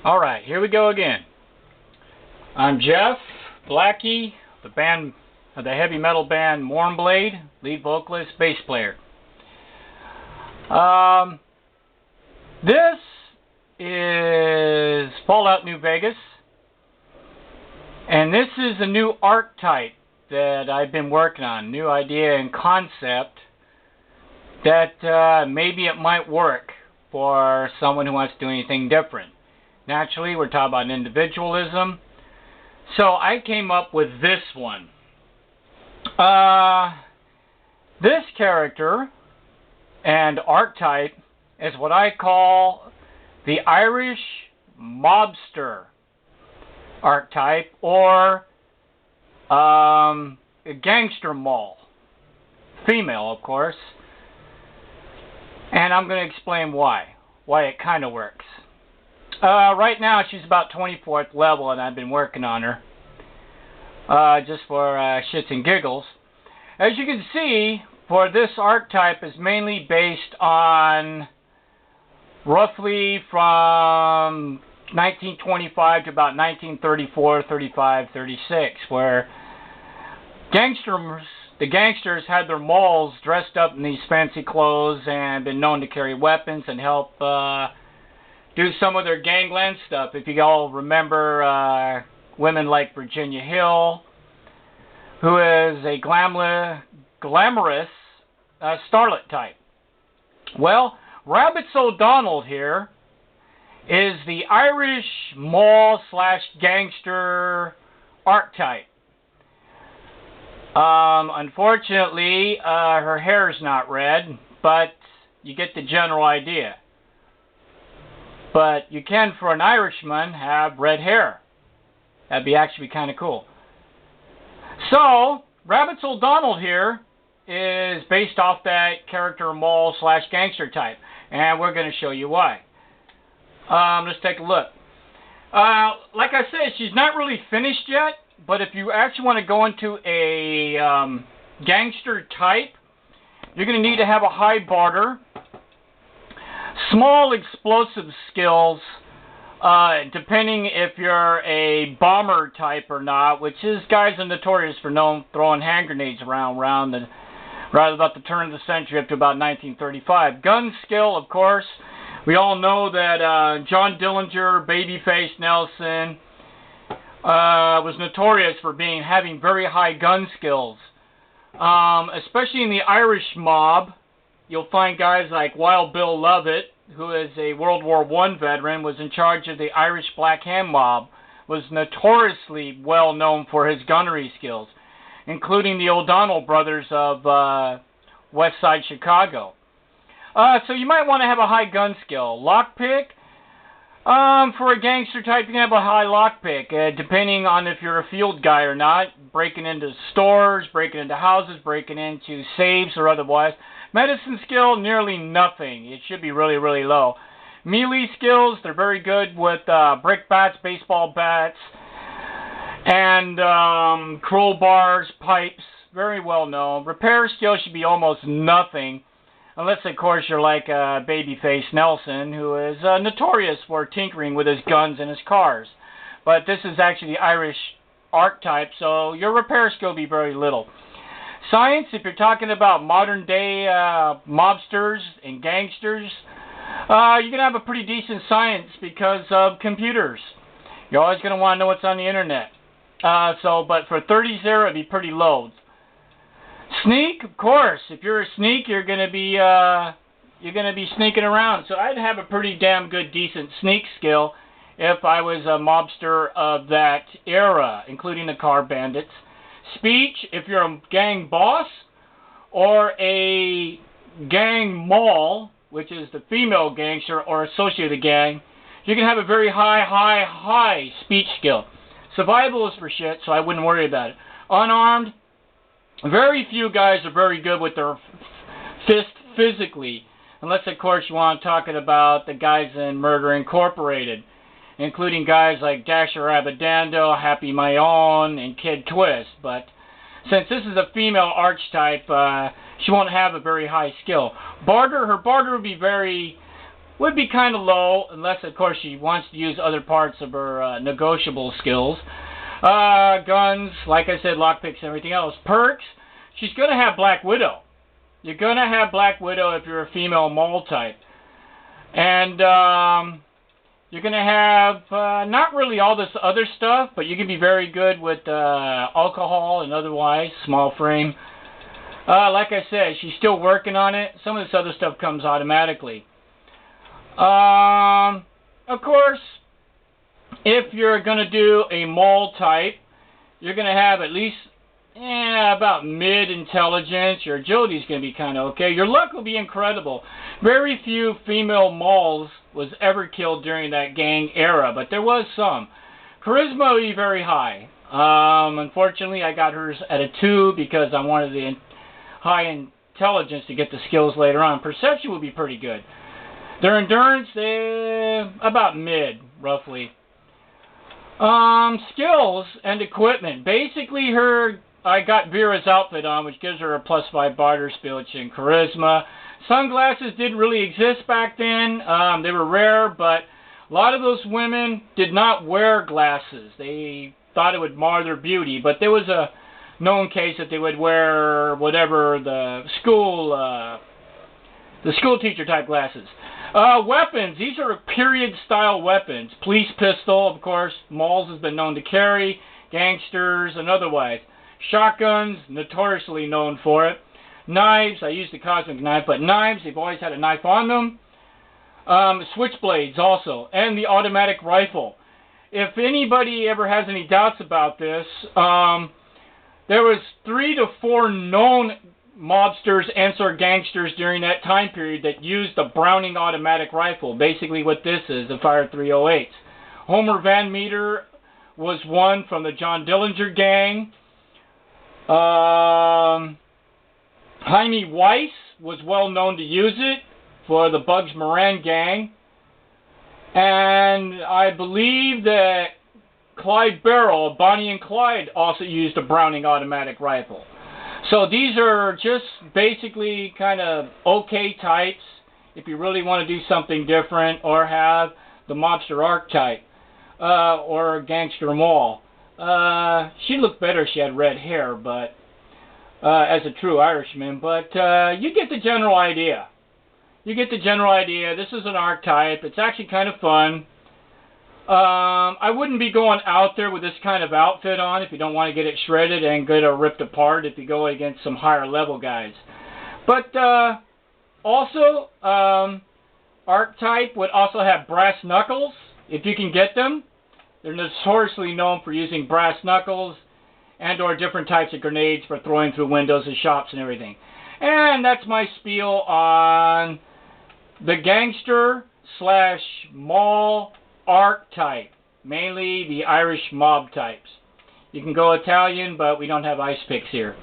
Alright, here we go again. I'm Jeff Blackie, the heavy metal band Mournblade, lead vocalist, bass player. This is Fallout New Vegas, and this is a new archetype that I've been working on, new idea and concept that maybe it might work for someone who wants to do anything different. Naturally, we're talking about individualism. So I came up with this one. This character and archetype is what I call the Irish mobster archetype, or Gangster Moll. Female, of course. And I'm going to explain why it kind of works. Right now, she's about 24th level, and I've been working on her just for shits and giggles. As you can see, for this archetype is mainly based on roughly from 1925 to about 1934, 35, 36, where the gangsters had their molls dressed up in these fancy clothes and been known to carry weapons and help do some of their gangland stuff. If you all remember women like Virginia Hill, who is a glamorous starlet type. Well, Rabbits O'Donnell here is the Irish Moll / gangster archetype. Unfortunately, her hair is not red, but you get the general idea. But you can, for an Irishman, have red hair. That'd be actually kind of cool. So, Rabbits O'Donnell here is based off that character Moll / gangster type. And we're going to show you why. Let's take a look. Like I said, she's not really finished yet. But if you actually want to go into a gangster type, you're going to need to have a high barter, small explosive skills, depending if you're a bomber type or not, which is guys are notorious for throwing hand grenades around right about the turn of the century up to about 1935. Gun skill, of course. We all know that John Dillinger, Babyface Nelson, was notorious for having very high gun skills. Especially in the Irish mob, you'll find guys like Wild Bill Lovett, who is a World War I veteran, was in charge of the Irish Black Hand mob, was notoriously well known for his gunnery skills, including the O'Donnell brothers of West Side Chicago. So you might want to have a high gun skill. Lockpick, for a gangster type, you can have a high lockpick, depending on if you're a field guy or not. Breaking into stores, breaking into houses, breaking into safes or otherwise. Medicine skill, nearly nothing. It should be really, really low. Melee skills, they're very good with brick bats, baseball bats, and crowbars, pipes. Very well known. Repair skills should be almost nothing. Unless, of course, you're like Babyface Nelson, who is notorious for tinkering with his guns and his cars. But this is actually the Irish archetype, so your repair skill will be very little. Science, if you're talking about modern-day mobsters and gangsters, you're going to have a pretty decent science because of computers. You're always going to want to know what's on the internet. But for 30s era, it'd be pretty low. Sneak, of course. If you're a sneak, you're gonna be sneaking around. So I'd have a pretty damn good, decent sneak skill if I was a mobster of that era, including the car bandits. Speech, if you're a gang boss or a gang moll, which is the female gangster or associated gang, you can have a very high speech skill. Survival is for shit, so I wouldn't worry about it. Unarmed. Very few guys are very good with their fist physically, unless, of course, you want to talk about the guys in Murder Incorporated, including guys like Dasher Abadando, Happy My Own, and Kid Twist. But since this is a female archetype, she won't have a very high skill. Barter, her barter would be very would be kind of low, unless, of course, she wants to use other parts of her negotiable skills. Guns, like I said, lockpicks and everything else. Perks, she's going to have Black Widow. You're going to have Black Widow if you're a female Moll type. And you're going to have not really all this other stuff, but you can be very good with alcohol and otherwise, small frame. Like I said, she's still working on it. Some of this other stuff comes automatically. Of course, if you're going to do a Moll type, you're going to have at least about mid-intelligence. Your agility is going to be kind of okay. Your luck will be incredible. Very few female Molls was ever killed during that gang era, but there was some. Charisma will be very high. Unfortunately, I got hers at a 2 because I wanted the high intelligence to get the skills later on. Perception will be pretty good. Their endurance, about mid, roughly. Skills and equipment. Basically, I got Vera's outfit on, which gives her a +5 barter, speech, and charisma. Sunglasses didn't really exist back then. They were rare, but a lot of those women did not wear glasses. They thought it would mar their beauty, but there was a known case that they would wear whatever the school teacher type glasses. Weapons. These are period-style weapons. Police pistol, of course, Molls has been known to carry. Gangsters and otherwise. Shotguns, notoriously known for it. Knives. I used the cosmic knife, but knives, they've always had a knife on them. Switchblades also. And the automatic rifle. If anybody ever has any doubts about this, there was 3 to 4 known mobsters and/or gangsters during that time period that used the Browning automatic rifle. Basically what this is, the Fire 308s. Homer Van Meter was one from the John Dillinger gang. Jaime Weiss was well known to use it for the Bugs Moran gang. And I believe that Clyde Barrow, Bonnie and Clyde, also used a Browning automatic rifle. So these are just basically kind of okay types if you really want to do something different or have the mobster archetype or Gangster Moll. She'd look better if she had red hair, but as a true Irishman. But you get the general idea. You get the general idea. This is an archetype. It's actually kind of fun. I wouldn't be going out there with this kind of outfit on if you don't want to get it shredded and get it ripped apart if you go against some higher level guys. But also, Archetype would also have brass knuckles if you can get them. They're notoriously known for using brass knuckles and or different types of grenades for throwing through windows of shops and everything. And that's my spiel on the Gangster / Moll Archetype, mainly the Irish mob types. You can go Italian, but we don't have ice picks here.